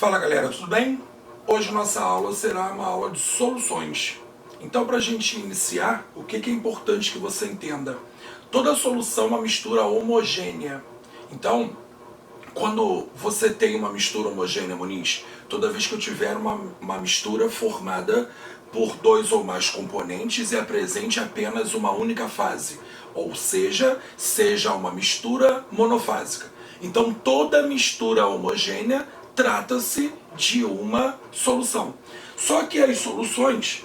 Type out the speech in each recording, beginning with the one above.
Fala galera, tudo bem? Hoje nossa aula será uma aula de soluções. Então, para a gente iniciar, o que é importante que você entenda? Toda solução é uma mistura homogênea. Então, quando você tem uma mistura homogênea, Muniz, toda vez que eu tiver uma mistura formada por dois ou mais componentes e apresente apenas uma única fase, ou seja uma mistura monofásica. Então, toda mistura homogênea trata-se de uma solução. Só que as soluções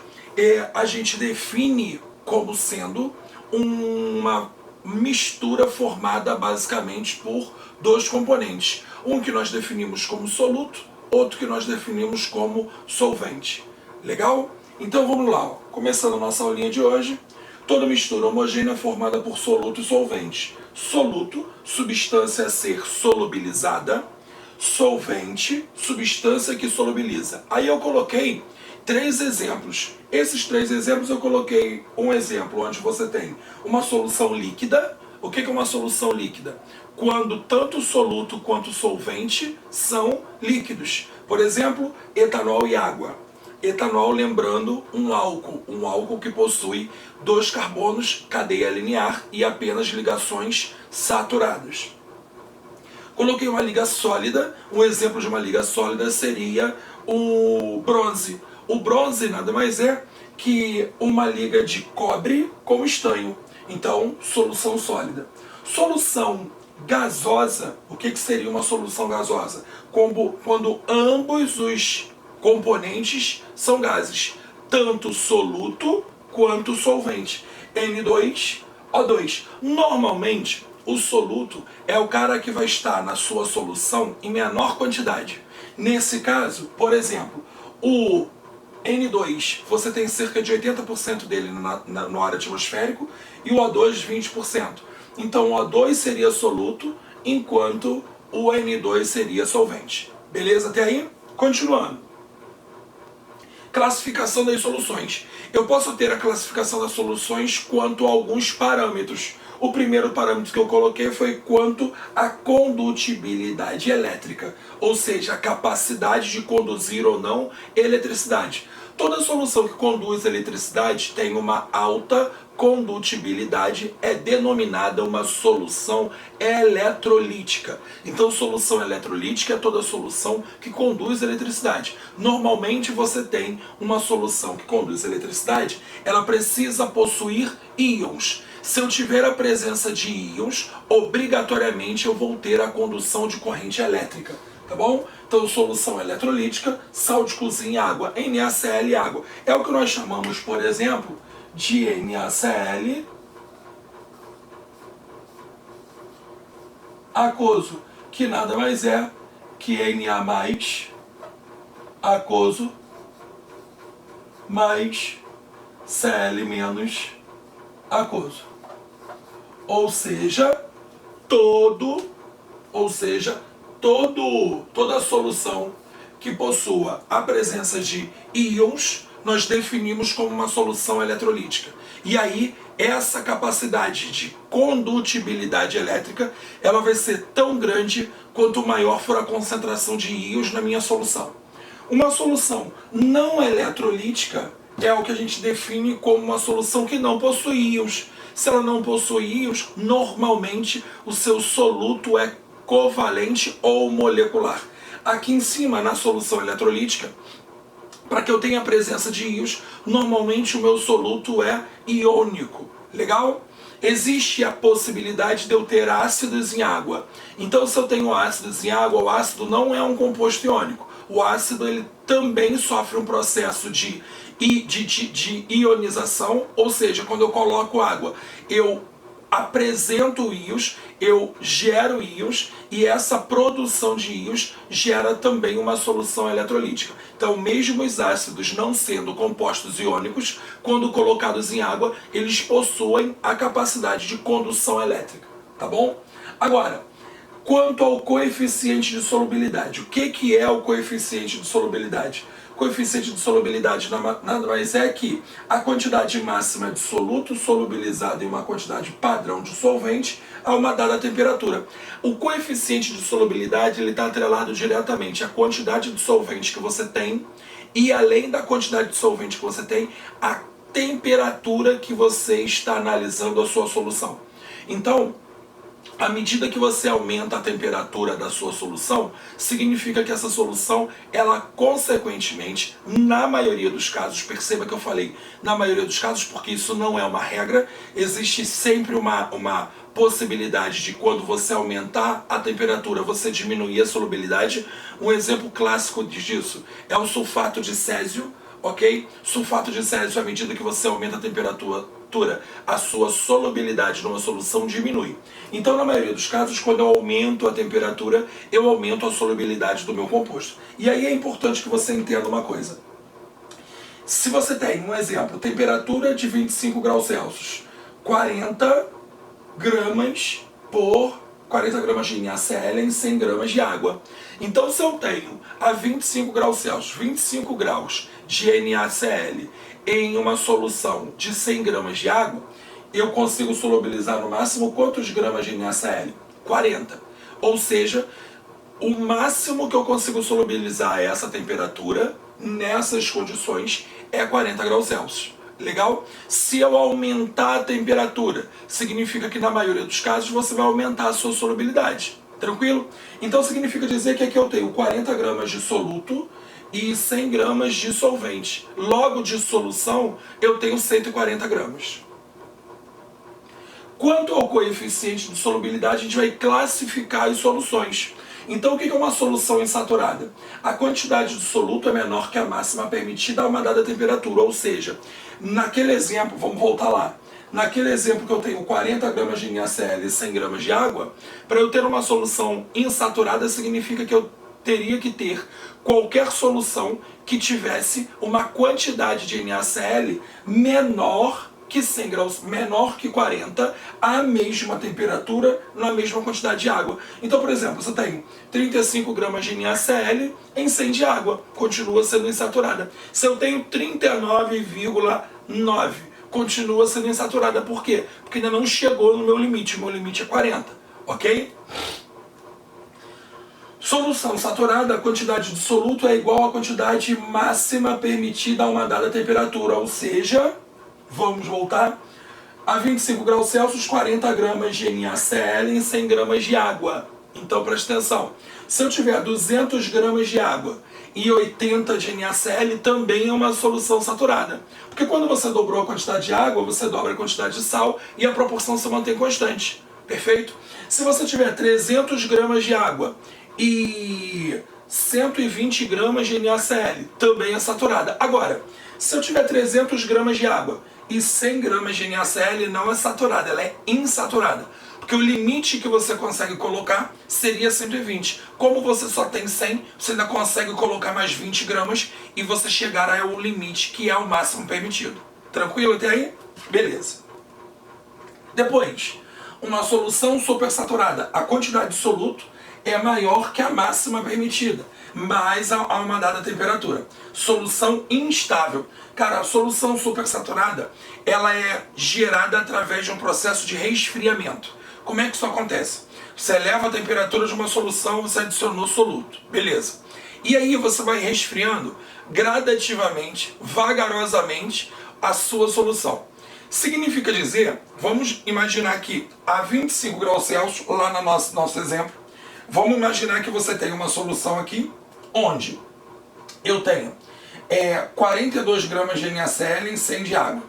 a gente define como sendo uma mistura formada basicamente por dois componentes. Um que nós definimos como soluto, outro que nós definimos como solvente. Legal? Então vamos lá. Começando a nossa aulinha de hoje. Toda mistura homogênea é formada por soluto e solvente. Soluto, substância a ser solubilizada. Solvente, substância que solubiliza. Aí eu coloquei 3 exemplos. Esses 3 exemplos eu coloquei um exemplo onde você tem uma solução líquida. O que é uma solução líquida? Quando tanto soluto quanto solvente são líquidos. Por exemplo, etanol e água. Etanol, lembrando, um álcool que possui 2 carbonos, cadeia linear e apenas ligações saturadas. Coloquei uma liga sólida. Um exemplo de uma liga sólida seria o bronze. O bronze nada mais é que uma liga de cobre com estanho. Então, solução sólida. Solução gasosa. O que seria uma solução gasosa? Quando ambos os componentes são gases, tanto soluto quanto solvente. N2O2. Normalmente, o soluto é o cara que vai estar na sua solução em menor quantidade. Nesse caso, por exemplo, o N2, você tem cerca de 80% dele no ar atmosférico e o O2, 20%. Então, o O2 seria soluto, enquanto o N2 seria solvente. Beleza até aí? Continuando. Classificação das soluções. Eu posso ter a classificação das soluções quanto a alguns parâmetros. O primeiro parâmetro que eu coloquei foi quanto à condutibilidade elétrica, ou seja, a capacidade de conduzir ou não eletricidade. Toda solução que conduz eletricidade tem uma alta condutibilidade, é denominada uma solução eletrolítica. Então, solução eletrolítica é toda solução que conduz eletricidade. Normalmente você tem uma solução que conduz eletricidade, ela precisa possuir íons. Se eu tiver a presença de íons, obrigatoriamente eu vou ter a condução de corrente elétrica. Tá bom? Então, solução eletrolítica, sal de cozinha, água, NaCl, água. É o que nós chamamos, por exemplo, de NaCl aquoso, que nada mais é que Na mais aquoso mais Cl menos aquoso. Ou seja, toda solução que possua a presença de íons, nós definimos como uma solução eletrolítica. E aí, essa capacidade de condutibilidade elétrica, ela vai ser tão grande quanto maior for a concentração de íons na minha solução. Uma solução não eletrolítica é o que a gente define como uma solução que não possui íons. Se ela não possui íons, normalmente o seu soluto é covalente ou molecular. Aqui em cima, na solução eletrolítica, para que eu tenha a presença de íons, normalmente o meu soluto é iônico. Legal? Existe a possibilidade de eu ter ácidos em água. Então, se eu tenho ácidos em água, o ácido não é um composto iônico. O ácido ele também sofre um processo de ionização, ou seja, quando eu coloco água, eu apresento íons, eu gero íons, e essa produção de íons gera também uma solução eletrolítica. Então, mesmo os ácidos não sendo compostos iônicos, quando colocados em água, eles possuem a capacidade de condução elétrica, tá bom? Agora, quanto ao coeficiente de solubilidade, o que é o coeficiente de solubilidade? Coeficiente de solubilidade nada mais é que a quantidade máxima de soluto solubilizado em uma quantidade padrão de solvente a uma dada temperatura. O coeficiente de solubilidade está atrelado diretamente à quantidade de solvente que você tem e, além da quantidade de solvente que você tem, a temperatura que você está analisando a sua solução. Então, à medida que você aumenta a temperatura da sua solução, significa que essa solução, ela consequentemente, na maioria dos casos, perceba que eu falei na maioria dos casos, porque isso não é uma regra, existe sempre uma possibilidade de quando você aumentar a temperatura, você diminuir a solubilidade. Um exemplo clássico disso é o sulfato de césio, ok? Sulfato de césio, à medida que você aumenta a temperatura, a sua solubilidade numa solução diminui. Então, na maioria dos casos, quando eu aumento a temperatura, eu aumento a solubilidade do meu composto. E aí é importante que você entenda uma coisa. Se você tem, um exemplo, temperatura de 25 graus Celsius, 40 gramas por 40 gramas de NaCl em 100 gramas de água. Então, se eu tenho a 25 graus Celsius, 25 graus de NaCl em uma solução de 100 gramas de água, eu consigo solubilizar no máximo quantos gramas de NaCl? 40. Ou seja, o máximo que eu consigo solubilizar a essa temperatura, nessas condições, é 40 graus Celsius. Legal? Se eu aumentar a temperatura, significa que na maioria dos casos você vai aumentar a sua solubilidade. Tranquilo? Então significa dizer que aqui eu tenho 40 gramas de soluto e 100 gramas de solvente. Logo, de solução, eu tenho 140 gramas. Quanto ao coeficiente de solubilidade, a gente vai classificar as soluções. Então, o que é uma solução insaturada? A quantidade de soluto é menor que a máxima permitida a uma dada temperatura, ou seja, naquele exemplo, vamos voltar lá, naquele exemplo que eu tenho 40 gramas de NaCl e 100 gramas de água, para eu ter uma solução insaturada significa que eu teria que ter qualquer solução que tivesse uma quantidade de NaCl menor que 100 graus, menor que 40, à mesma temperatura, na mesma quantidade de água. Então, por exemplo, você tem 35 gramas de NaCl em 100 de água, continua sendo insaturada. Se eu tenho 39,9, continua sendo insaturada. Por quê? Porque ainda não chegou no meu limite é 40, ok? Solução saturada, a quantidade de soluto é igual à quantidade máxima permitida a uma dada temperatura, ou seja, vamos voltar, a 25 graus Celsius, 40 gramas de NaCl em 100 gramas de água. Então preste atenção, se eu tiver 200 gramas de água e 80 de NaCl, também é uma solução saturada. Porque quando você dobrou a quantidade de água, você dobra a quantidade de sal e a proporção se mantém constante. Perfeito? Se você tiver 300 gramas de água e 120 gramas de NaCl, também é saturada. Agora, se eu tiver 300 gramas de água e 100 gramas de NaCl, não é saturada, ela é insaturada. Porque o limite que você consegue colocar seria 120. Como você só tem 100, você ainda consegue colocar mais 20 gramas e você chegar ao limite que é o máximo permitido. Tranquilo até aí? Beleza. Depois, uma solução supersaturada. A quantidade de soluto é maior que a máxima permitida, mas a uma dada temperatura. Solução instável. Cara, a solução supersaturada, ela é gerada através de um processo de resfriamento. Como é que isso acontece? Você eleva a temperatura de uma solução, você adicionou soluto. Beleza. E aí você vai resfriando gradativamente, vagarosamente, a sua solução. Significa dizer, vamos imaginar que a 25 graus Celsius, lá no nosso exemplo, vamos imaginar que você tem uma solução aqui, onde eu tenho 42 gramas de NaCl em 100 de água.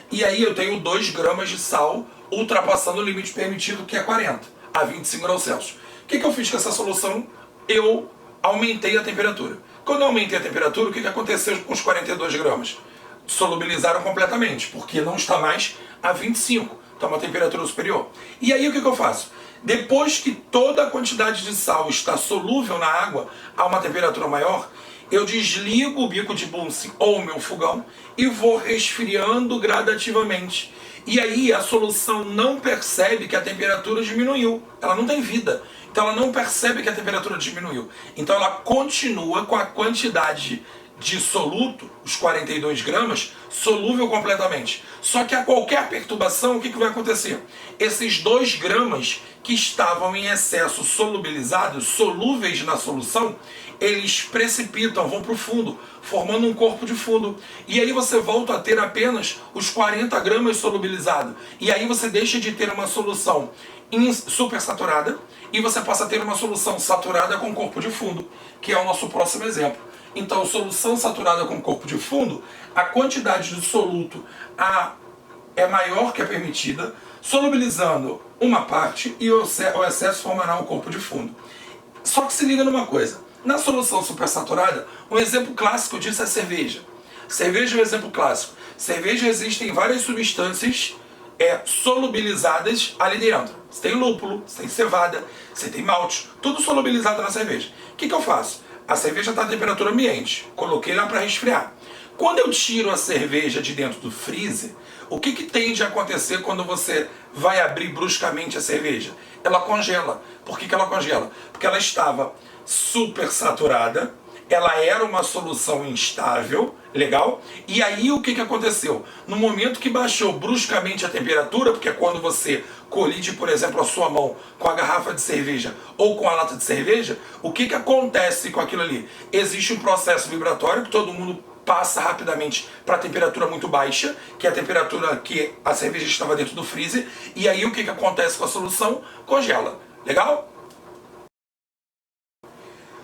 E aí eu tenho 2 gramas de sal, ultrapassando o limite permitido, que é 40, a 25 graus Celsius. O que eu fiz com essa solução? Eu aumentei a temperatura. Quando eu aumentei a temperatura, o que aconteceu com os 42 gramas? Solubilizaram completamente, porque não está mais a 25, está uma temperatura superior. E aí o que eu faço? Depois que toda a quantidade de sal está solúvel na água a uma temperatura maior, eu desligo o bico de Bunsen ou o meu fogão e vou resfriando gradativamente. E aí a solução não percebe que a temperatura diminuiu. Ela não tem vida. Então ela não percebe que a temperatura diminuiu. Então ela continua com a quantidade dissoluto, os 42 gramas, solúvel completamente. Só que a qualquer perturbação, o que vai acontecer? Esses 2 gramas que estavam em excesso solubilizados, solúveis na solução, eles precipitam, vão para o fundo, formando um corpo de fundo. E aí você volta a ter apenas os 40 gramas solubilizados. E aí você deixa de ter uma solução supersaturada e você passa a ter uma solução saturada com corpo de fundo, que é o nosso próximo exemplo. Então, solução saturada com corpo de fundo, a quantidade de soluto é maior que a permitida, solubilizando uma parte e o excesso formará um corpo de fundo. Só que se liga numa coisa, na solução supersaturada, um exemplo clássico disso é cerveja. Cerveja é um exemplo clássico. Cerveja existem várias substâncias solubilizadas ali dentro. Você tem lúpulo, você tem cevada, você tem malte, tudo solubilizado na cerveja. O que eu faço? A cerveja está a temperatura ambiente, coloquei lá para resfriar. Quando eu tiro a cerveja de dentro do freezer, o que tende a acontecer quando você vai abrir bruscamente a cerveja? Ela congela. Por que ela congela? Porque ela estava super saturada, ela era uma solução instável, legal? E aí o que aconteceu? No momento que baixou bruscamente a temperatura, porque é quando você colide, por exemplo, a sua mão com a garrafa de cerveja ou com a lata de cerveja, o que acontece com aquilo ali? Existe um processo vibratório que todo mundo passa rapidamente para a temperatura muito baixa, que é a temperatura que a cerveja estava dentro do freezer, e aí o que acontece com a solução? Congela. Legal?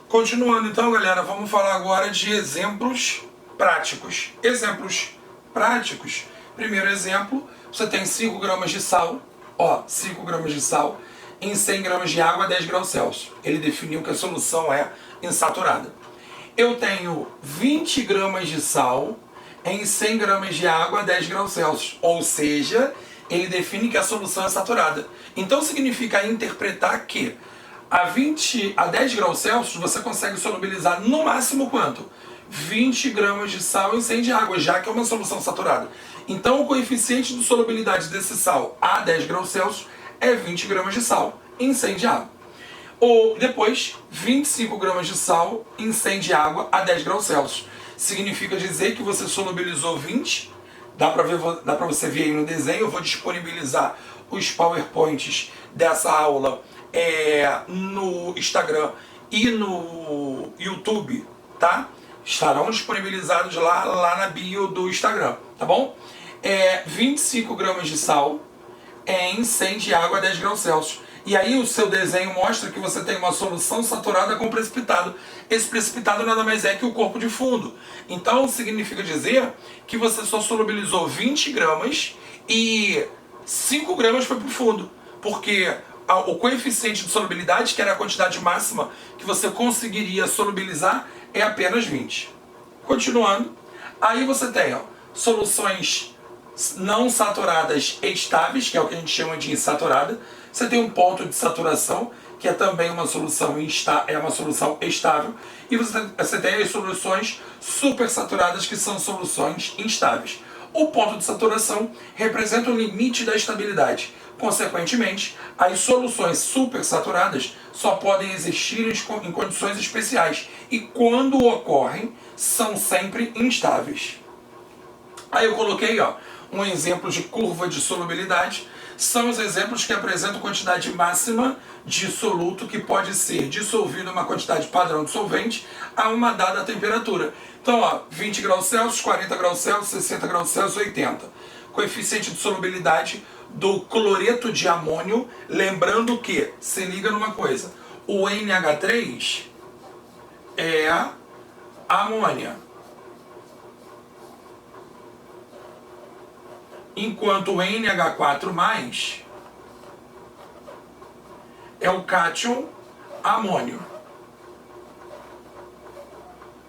Continuando então, galera, vamos falar agora de exemplos práticos. Exemplos práticos. Primeiro exemplo, você tem 5 gramas de sal, 5 gramas de sal em 100 gramas de água a 10 graus Celsius. Ele definiu que a solução é insaturada. Eu tenho 20 gramas de sal em 100 gramas de água a 10 graus Celsius. Ou seja, ele define que a solução é saturada. Então significa interpretar que a 10 graus Celsius você consegue solubilizar no máximo quanto? 20 gramas de sal em 100 de água, já que é uma solução saturada. Então o coeficiente de solubilidade desse sal a 10 graus Celsius é 20 gramas de sal em 100 de água. Ou depois, 25 gramas de sal em 100 de água a 10 graus Celsius. Significa dizer que você solubilizou 20, dá para você ver aí no desenho, eu vou disponibilizar os PowerPoints dessa aula no Instagram e no YouTube, tá? Estarão disponibilizados lá na bio do Instagram, tá bom? 25 gramas de sal em 100 de água a 10 graus Celsius. E aí o seu desenho mostra que você tem uma solução saturada com precipitado. Esse precipitado nada mais é que o corpo de fundo. Então significa dizer que você só solubilizou 20 gramas e 5 gramas foi para o fundo. Porque o coeficiente de solubilidade, que era a quantidade máxima que você conseguiria solubilizar, é apenas 20. Continuando, aí você tem soluções não saturadas estáveis, que é o que a gente chama de insaturada. Você tem um ponto de saturação, que é também uma solução estável, e você tem as soluções supersaturadas, que são soluções instáveis. O ponto de saturação representa o limite da estabilidade. Consequentemente, as soluções supersaturadas só podem existir em condições especiais, e quando ocorrem, são sempre instáveis. Aí eu coloquei um exemplo de curva de solubilidade. São os exemplos que apresentam quantidade máxima de soluto que pode ser dissolvido em uma quantidade padrão de solvente a uma dada temperatura. Então, 20 graus Celsius, 40 graus Celsius, 60 graus Celsius, 80. Coeficiente de solubilidade do cloreto de amônio, lembrando que, se liga numa coisa, o NH3 é amônia, enquanto o NH4+ é o cátion amônio.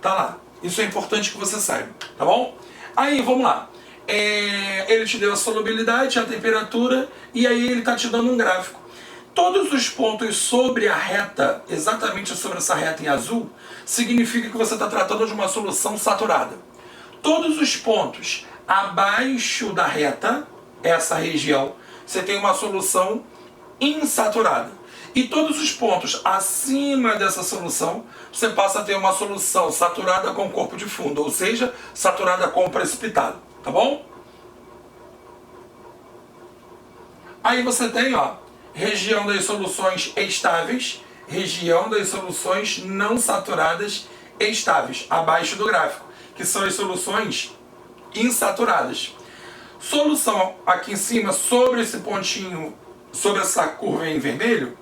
Tá lá. Isso é importante que você saiba, tá bom? Aí, vamos lá. Ele te deu a solubilidade, a temperatura, e aí ele está te dando um gráfico. Todos os pontos sobre a reta, exatamente sobre essa reta em azul, significa que você está tratando de uma solução saturada. Todos os pontos abaixo da reta, essa região, você tem uma solução insaturada. E todos os pontos acima dessa solução, você passa a ter uma solução saturada com corpo de fundo, ou seja, saturada com precipitado, tá bom? Aí você tem, ó, região das soluções estáveis, região das soluções não saturadas estáveis, abaixo do gráfico, que são as soluções insaturadas. Solução aqui em cima, sobre esse pontinho, sobre essa curva em vermelho,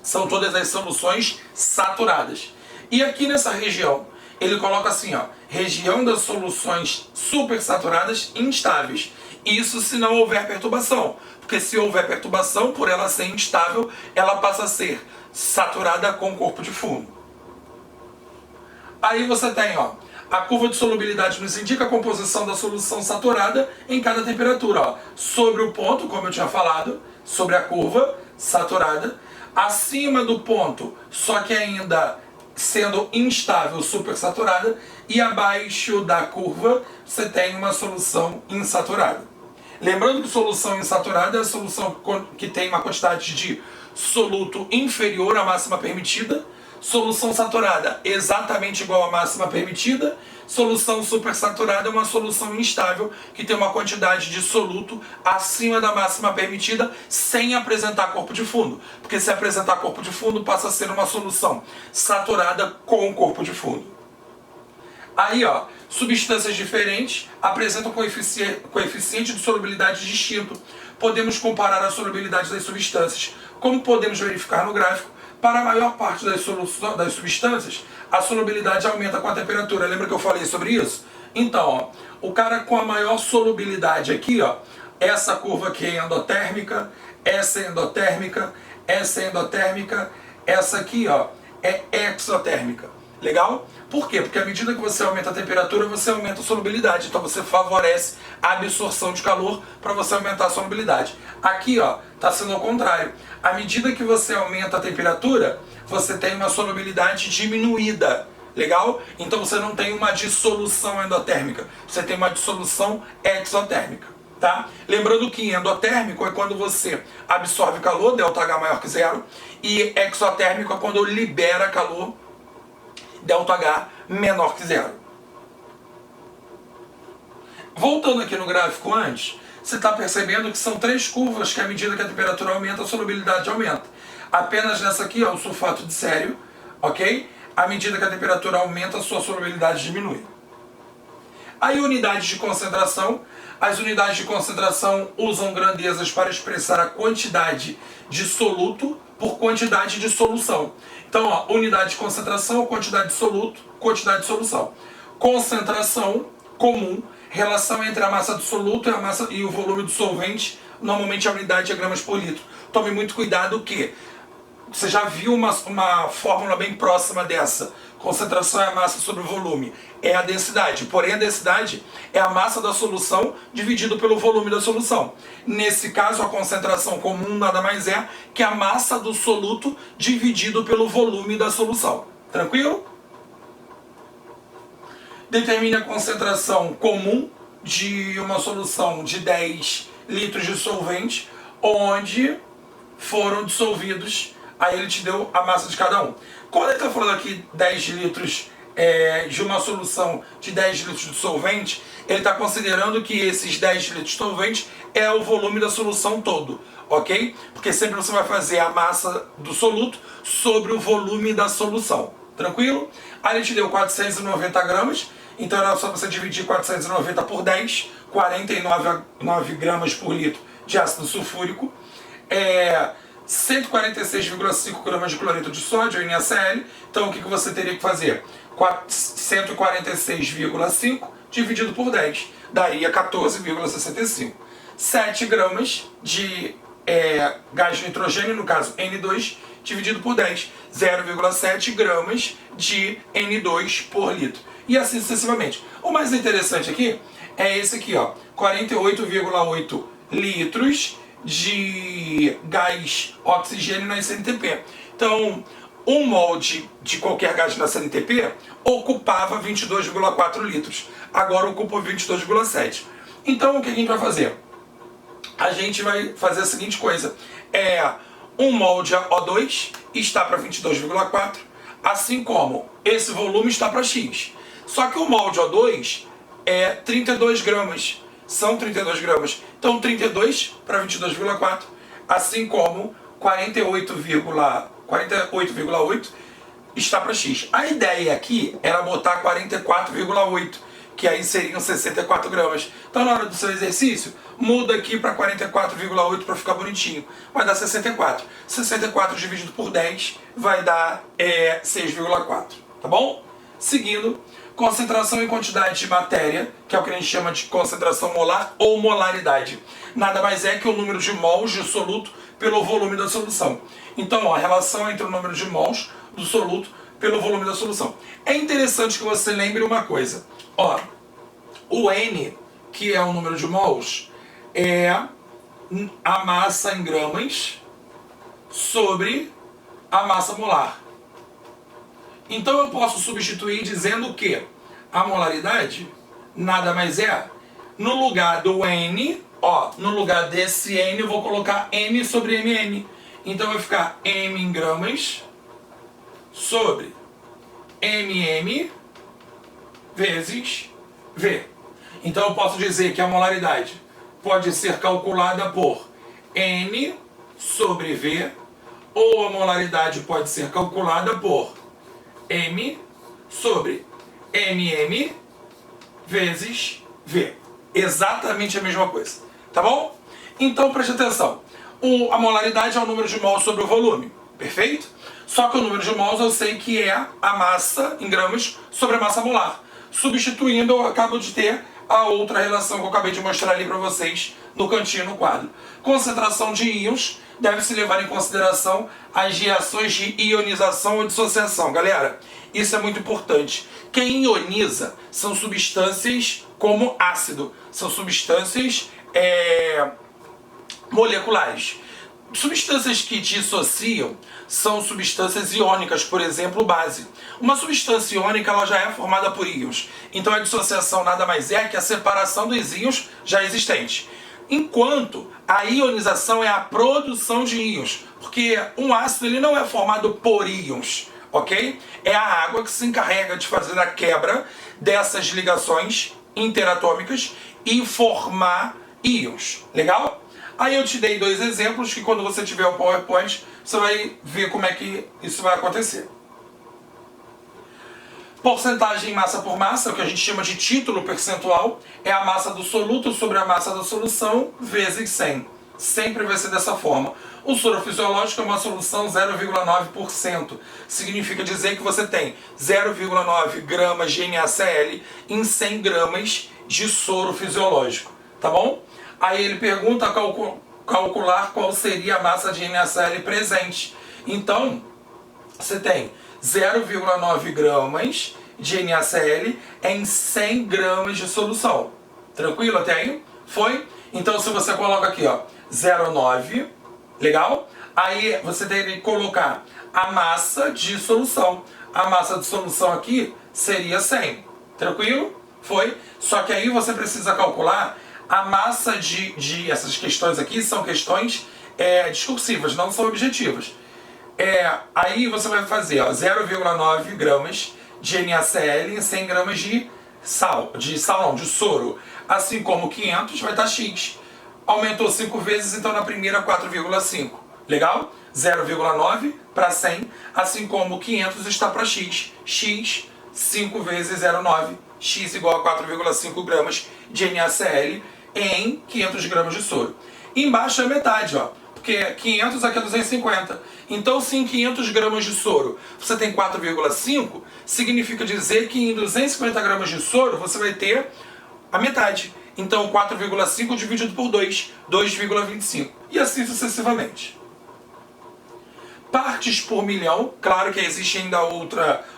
são todas as soluções saturadas. E aqui nessa região, ele coloca assim, ó, região das soluções supersaturadas instáveis. Isso se não houver perturbação. Porque se houver perturbação, por ela ser instável, ela passa a ser saturada com corpo de fundo. Aí você tem, ó, a curva de solubilidade nos indica a composição da solução saturada em cada temperatura, ó. Sobre o ponto, como eu tinha falado, sobre a curva saturada, acima do ponto, só que ainda sendo instável, supersaturada, e abaixo da curva você tem uma solução insaturada. Lembrando que solução insaturada é a solução que tem uma quantidade de soluto inferior à máxima permitida. Solução saturada exatamente igual à máxima permitida. Solução supersaturada é uma solução instável que tem uma quantidade de soluto acima da máxima permitida sem apresentar corpo de fundo. Porque se apresentar corpo de fundo passa a ser uma solução saturada com corpo de fundo. Aí, ó, substâncias diferentes apresentam coeficiente de solubilidade distinto. Podemos comparar a solubilidade das substâncias. Como podemos verificar no gráfico, para a maior parte das substâncias, a solubilidade aumenta com a temperatura. Lembra que eu falei sobre isso? Então, ó, o cara com a maior solubilidade aqui, ó, essa curva aqui é endotérmica, essa é endotérmica, essa é endotérmica, essa aqui, ó, é exotérmica. Legal? Por quê? Porque à medida que você aumenta a temperatura, você aumenta a solubilidade. Então você favorece a absorção de calor para você aumentar a solubilidade. Aqui, ó, está sendo ao contrário. À medida que você aumenta a temperatura, você tem uma solubilidade diminuída. Legal? Então você não tem uma dissolução endotérmica. Você tem uma dissolução exotérmica. Tá? Lembrando que endotérmico é quando você absorve calor, ΔH maior que zero. E exotérmico é quando libera calor, ΔH menor que zero. Voltando aqui no gráfico antes, você está percebendo que são três curvas que à medida que a temperatura aumenta, a solubilidade aumenta. Apenas nessa aqui, ó, o sulfato de cério, ok? À medida que a temperatura aumenta, a sua solubilidade diminui. Aí unidades de concentração. As unidades de concentração usam grandezas para expressar a quantidade de soluto por quantidade de solução. Então, ó, unidade de concentração, quantidade de soluto, quantidade de solução. Concentração comum, relação entre a massa do soluto e o volume do solvente, normalmente a unidade é gramas por litro. Tome muito cuidado que você já viu uma fórmula bem próxima dessa. Concentração é a massa sobre o volume, é a densidade. Porém, a densidade é a massa da solução dividido pelo volume da solução. Nesse caso, a concentração comum nada mais é que a massa do soluto dividido pelo volume da solução. Tranquilo? Determine a concentração comum de uma solução de 10 litros de solvente, onde foram dissolvidos. Aí ele te deu a massa de cada um. Quando ele está falando aqui 10 litros de uma solução de 10 litros de solvente, ele está considerando que esses 10 litros de solvente é o volume da solução todo, ok? Porque sempre você vai fazer a massa do soluto sobre o volume da solução, tranquilo? Aí ele te deu 490 gramas, então era só você dividir 490 por 10, 49 gramas por litro de ácido sulfúrico, 146,5 gramas de cloreto de sódio, NaCl. Então o que você teria que fazer? 146,5 dividido por 10, daria 14,65. 7 gramas de gás de nitrogênio, no caso N2, dividido por 10, 0,7 gramas de N2 por litro. E assim sucessivamente. O mais interessante aqui é esse aqui, ó, 48,8 litros de gás oxigênio na CNTP. Então, um molde de qualquer gás na CNTP ocupava 22,4 litros. Agora ocupa 22,7. Então, o que a gente vai fazer? A gente vai fazer a seguinte coisa. 1 mol de O2 está para 22,4, assim como esse volume está para X. Só que o mol de O2 é 32 gramas, são 32 gramas. Então 32 para 22,4, assim como 48,8 está para X. A ideia aqui era botar 44,8, que aí seriam 64 gramas. Então na hora do seu exercício, muda aqui para 44,8 para ficar bonitinho. Vai dar 64. 64 dividido por 10 vai dar 6,4. Tá bom? Seguindo, concentração e quantidade de matéria, que é o que a gente chama de concentração molar ou molaridade. Nada mais é que o número de mols de soluto pelo volume da solução. Então, ó, a relação entre o número de mols do soluto pelo volume da solução. É interessante que você lembre uma coisa. Ó, o N, que é o número de mols, é a massa em gramas sobre a massa molar. Então eu posso substituir dizendo que a molaridade nada mais é, no lugar do N, ó, no lugar desse N eu vou colocar M sobre MN. Então vai ficar M em gramas sobre MM vezes V. Então eu posso dizer que a molaridade pode ser calculada por N sobre V, ou a molaridade pode ser calculada por M sobre MM vezes V. Exatamente a mesma coisa. Tá bom? Então preste atenção. A molaridade é o número de mols sobre o volume. Perfeito? Só que o número de mols eu sei que é a massa em gramas sobre a massa molar. Substituindo, eu acabo de ter a outra relação que eu acabei de mostrar ali para vocês no cantinho no quadro. Concentração de íons deve-se levar em consideração as reações de ionização ou dissociação. Galera, isso é muito importante. Quem ioniza são substâncias como ácido, são substâncias moleculares. Substâncias que dissociam são substâncias iônicas, por exemplo, base. Uma substância iônica ela já é formada por íons. Então a dissociação nada mais é que a separação dos íons já existentes. Enquanto a ionização é a produção de íons, porque um ácido ele não é formado por íons, ok? É a água que se encarrega de fazer a quebra dessas ligações interatômicas e formar íons. Legal? Aí eu te dei dois exemplos que quando você tiver o PowerPoint, você vai ver como é que isso vai acontecer. Porcentagem em massa por massa, o que a gente chama de título percentual, é a massa do soluto sobre a massa da solução vezes 100. Sempre vai ser dessa forma. O soro fisiológico é uma solução 0,9%. Significa dizer que você tem 0,9 gramas de NaCl em 100 gramas de soro fisiológico. Tá bom? Aí ele pergunta calcular qual seria a massa de NaCl presente. Então, você tem 0,9 gramas de NaCl em 100 gramas de solução. Tranquilo até aí? Foi? Então, se você coloca aqui, ó, 0,9, legal? Aí você tem que colocar a massa de solução. A massa de solução aqui seria 100. Tranquilo? Foi? Só que aí você precisa calcular a massa de essas questões aqui são questões discursivas, não são objetivas. Aí você vai fazer 0,9 gramas de NaCl em 100 gramas de de soro. Assim como 500 vai estar X. Aumentou 5 vezes, então na primeira 4,5. Legal? 0,9 para 100, assim como 500 está para X. X, 5 vezes 0,9. X igual a 4,5 gramas de NaCl em 500 gramas de soro. Embaixo é metade, ó, porque 500 aqui é 250. Então, se em 500 gramas de soro você tem 4,5, significa dizer que em 250 gramas de soro você vai ter a metade. Então, 4,5 dividido por 2, 2,25. E assim sucessivamente. Partes por milhão, claro que existe ainda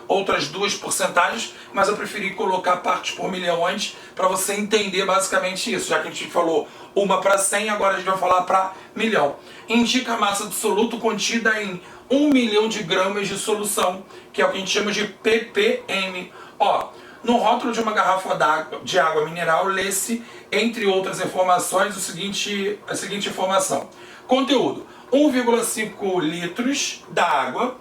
outras duas porcentagens, mas eu preferi colocar partes por milhão antes para você entender basicamente isso, já que a gente falou uma para 100, agora a gente vai falar para milhão. Indica a massa do soluto contida em 1 milhão de gramas de solução, que é o que a gente chama de ppm. Ó, no rótulo de uma garrafa de água mineral, lê-se, entre outras informações, a seguinte informação. Conteúdo: 1,5 litros da água.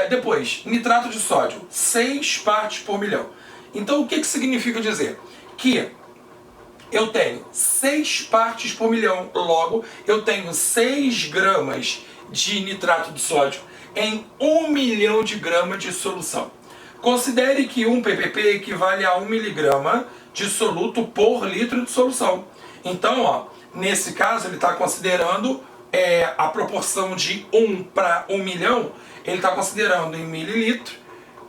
Depois, nitrato de sódio, 6 partes por milhão. Então, o que significa dizer? Que eu tenho 6 partes por milhão, logo, eu tenho 6 gramas de nitrato de sódio em 1 milhão de gramas de solução. Considere que 1 ppp equivale a 1 miligrama de soluto por litro de solução. Então, ó, nesse caso, ele está considerando a proporção de 1 para 1 milhão, ele está considerando em mililitro,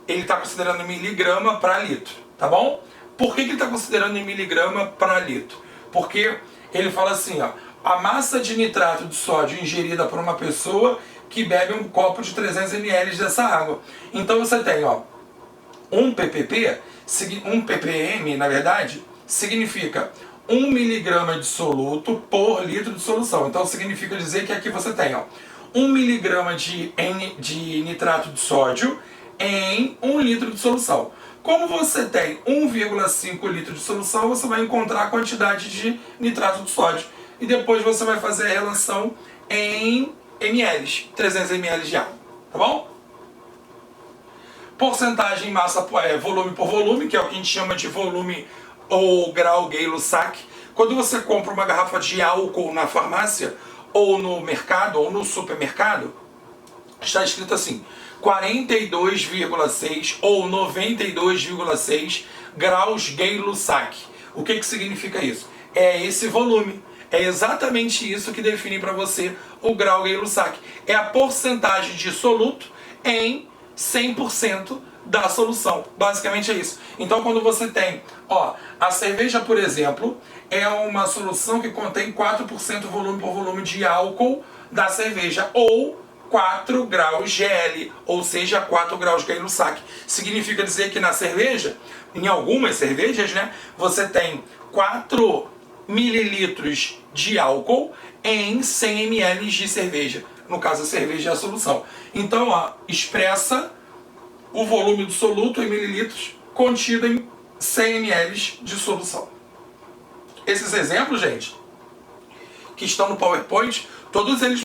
ele está considerando miligrama para litro, tá bom? Por que ele está considerando em miligrama para litro? Porque ele fala assim, ó, a massa de nitrato de sódio ingerida por uma pessoa que bebe um copo de 300 ml dessa água. Então você tem, ó, 1 ppp, 1 ppm, na verdade, significa 1 miligrama de soluto por litro de solução. Então significa dizer que aqui você tem, ó, 1 miligrama de nitrato de sódio em 1 litro de solução. Como você tem 1,5 litro de solução, você vai encontrar a quantidade de nitrato de sódio. E depois você vai fazer a relação em ml, 300 ml de água, tá bom? Porcentagem massa, volume por volume, que é o que a gente chama de volume ou grau Gay-Lussac. Quando você compra uma garrafa de álcool na farmácia, ou no mercado, ou no supermercado, está escrito assim, 42,6 ou 92,6 graus Gay-Lussac. O que significa isso? É esse volume. É exatamente isso que define para você o grau Gay-Lussac. É a porcentagem de soluto em 100% da solução. Basicamente é isso. Então quando você tem, ó, a cerveja, por exemplo, é uma solução que contém 4% volume por volume de álcool da cerveja, ou 4 graus GL, ou seja, 4 graus Gay-Lussac. Significa dizer que na cerveja, em algumas cervejas, né, você tem 4 mililitros de álcool em 100 ml de cerveja. No caso, a cerveja é a solução. Então, ó, expressa o volume do soluto em mililitros contido em 100 ml de solução. Esses exemplos, gente, que estão no PowerPoint, todos eles...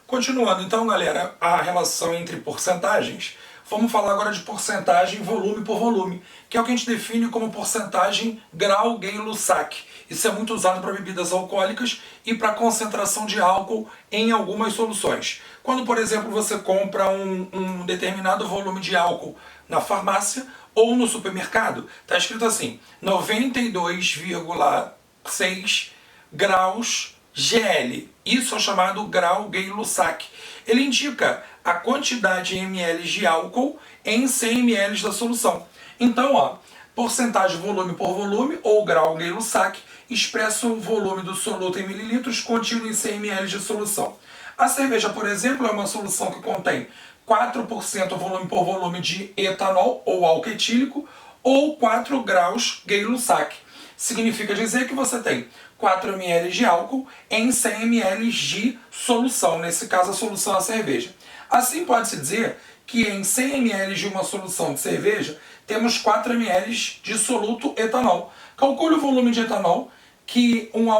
Continuando, então, galera, a relação entre porcentagens, vamos falar agora de porcentagem volume por volume, que é o que a gente define como porcentagem grau Gay-Lussac. Isso é muito usado para bebidas alcoólicas e para concentração de álcool em algumas soluções. Quando, por exemplo, você compra um determinado volume de álcool na farmácia ou no supermercado, está escrito assim, 92,6 graus GL. Isso é chamado grau Gay-Lussac. Ele indica a quantidade em ml de álcool em 100 ml da solução. Então, ó, porcentagem volume por volume, ou grau Gay-Lussac, expressa o volume do soluto em mililitros contido em 100 ml de solução. A cerveja, por exemplo, é uma solução que contém 4% volume por volume de etanol, ou álcool etílico, ou 4 graus Gay-Lussac. Significa dizer que você tem 4 ml de álcool em 100 ml de solução, nesse caso a solução é a cerveja. Assim pode-se dizer que em 100 ml de uma solução de cerveja, temos 4 ml de soluto etanol. Calcule o volume de etanol que um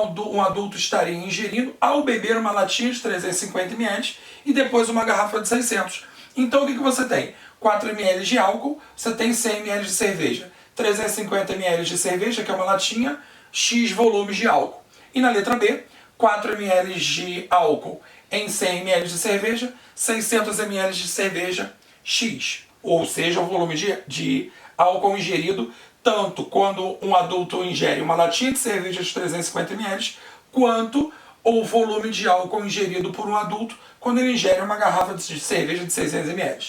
adulto estaria ingerindo ao beber uma latinha de 350 ml e depois uma garrafa de 600. Então o que você tem? 4 ml de álcool, você tem 100 ml de cerveja. 350 ml de cerveja, que é uma latinha, X volumes de álcool. E na letra B, 4 ml de álcool em 100 ml de cerveja, 600 ml de cerveja, X. Ou seja, o volume de álcool ingerido, tanto quando um adulto ingere uma latinha de cerveja de 350 ml, quanto o volume de álcool ingerido por um adulto quando ele ingere uma garrafa de cerveja de 600 ml.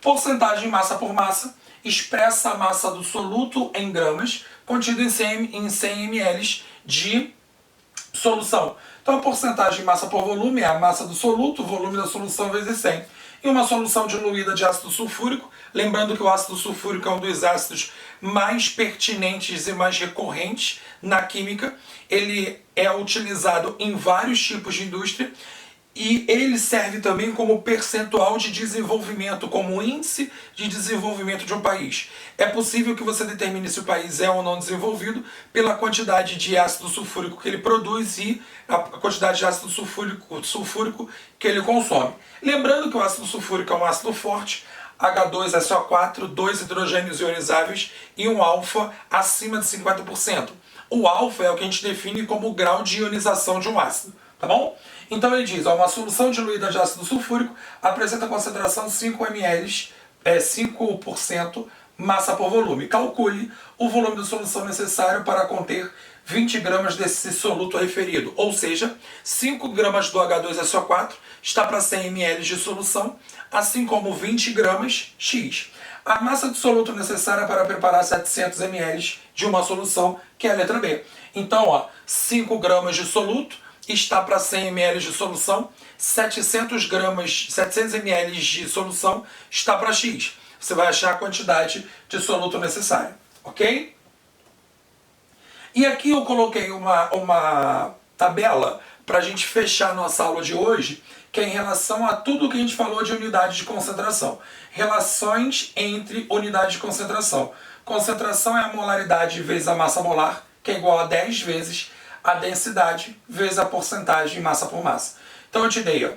Porcentagem massa por massa expressa a massa do soluto em gramas contido em 100 ml de solução. Então a porcentagem massa por volume é a massa do soluto, o volume da solução vezes 100. Em uma solução diluída de ácido sulfúrico, lembrando que o ácido sulfúrico é um dos ácidos mais pertinentes e mais recorrentes na química, ele é utilizado em vários tipos de indústria e ele serve também como percentual de desenvolvimento, como índice de desenvolvimento de um país. É possível que você determine se o país é ou não desenvolvido pela quantidade de ácido sulfúrico que ele produz e a quantidade de ácido sulfúrico que ele consome. Lembrando que o ácido sulfúrico é um ácido forte, H2SO4, 2 hidrogênios ionizáveis e um alfa acima de 50%. O alfa é o que a gente define como o grau de ionização de um ácido, tá bom? Então ele diz, uma solução diluída de ácido sulfúrico apresenta concentração 5 ml, 5% massa por volume. Calcule o volume da solução necessário para conter 20 gramas desse soluto referido, ou seja, 5 gramas do H2SO4 está para 100 ml de solução, assim como 20 gramas X. A massa de soluto necessária para preparar 700 ml de uma solução, que é a letra B. Então, 5 gramas de soluto está para 100 ml de solução, 700 ml de solução está para X. Você vai achar a quantidade de soluto necessária, ok? E aqui eu coloquei uma tabela para a gente fechar a nossa aula de hoje, que é em relação a tudo que a gente falou de unidade de concentração. Relações entre unidades de concentração. Concentração é a molaridade vezes a massa molar, que é igual a 10 vezes a densidade vezes a porcentagem massa por massa. Então eu te dei,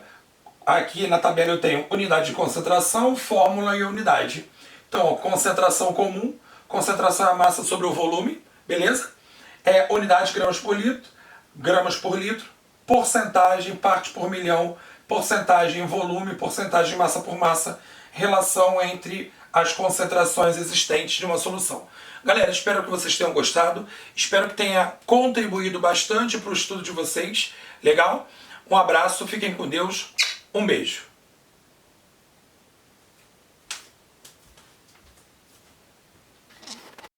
aqui na tabela eu tenho unidade de concentração, fórmula e unidade. Então, concentração comum, concentração é a massa sobre o volume, beleza? Unidade gramas por litro, porcentagem, parte por milhão, porcentagem volume, porcentagem massa por massa, relação entre as concentrações existentes de uma solução. Galera, espero que vocês tenham gostado, espero que tenha contribuído bastante para o estudo de vocês, legal? Um abraço, fiquem com Deus, um beijo.